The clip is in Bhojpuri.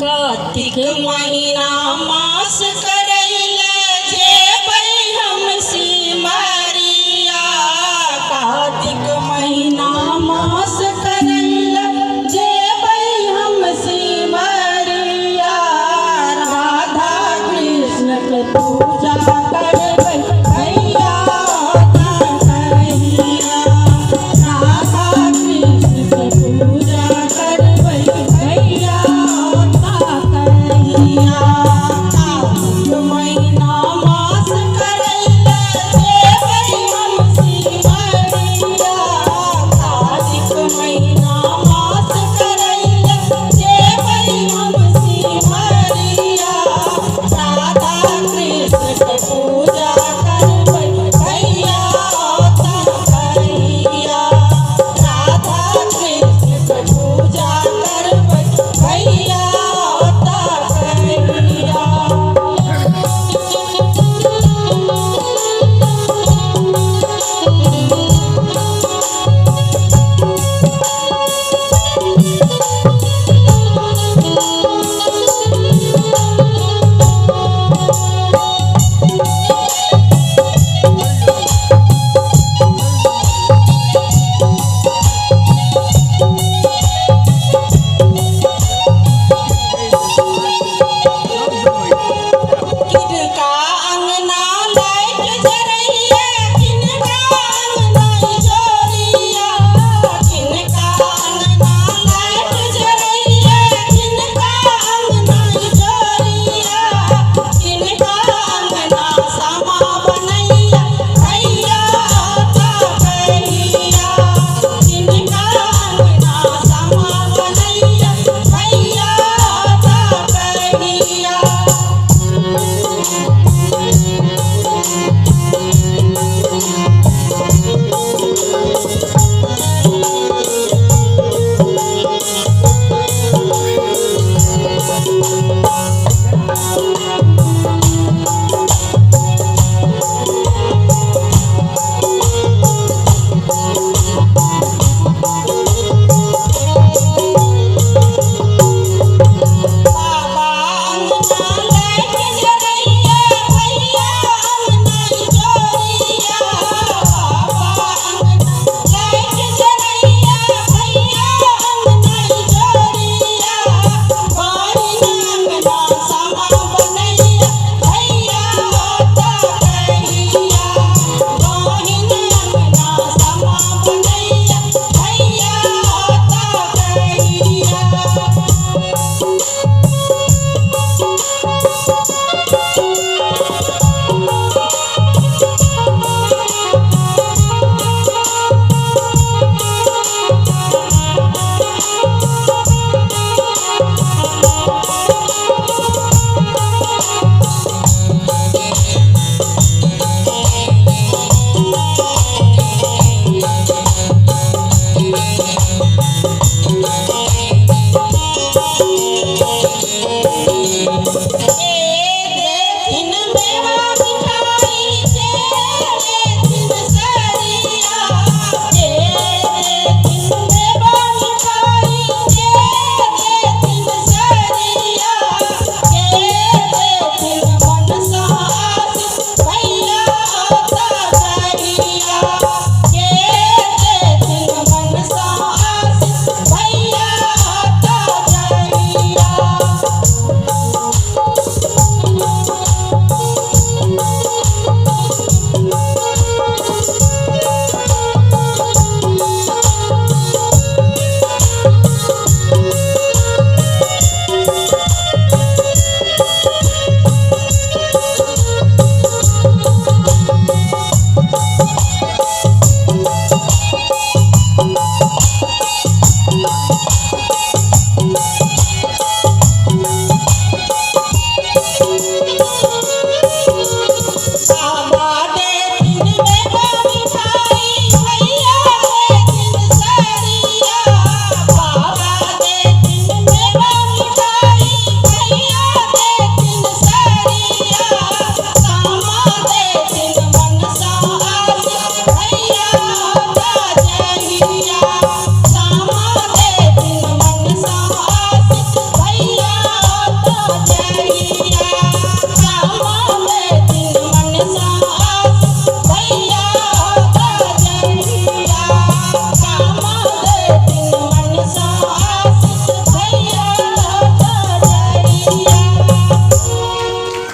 कार्तिक महीना मास करैले जेबै हम सिमरिया। कार्तिक महीना मास करैले जेबै हम सिमरिया। राधा कृष्ण के पूजा करबै भैया कन्हैया। राधा कृष्ण के पूजा करबै भैया कन्हैया। कार्तिक महीना मास करैले जेबै हम सिमरिया। कार्तिक महीना मास करैले जेबै हम सिमरिया। राधा कृष्ण के पूजा करबै भैया कन्हैया। राधा कृष्ण के पूजा करबै भैया कन्हैया। किनका अंगना लाइट जरैया, किनका अंगना इजोरिया। किनका अंगना लाइट जरैया, किनका अंगना इजोरिया। किनका अंगना सामा बनैया भैया कन्हैया। किनका अंगना सामा बनैया भैया कन्हैया।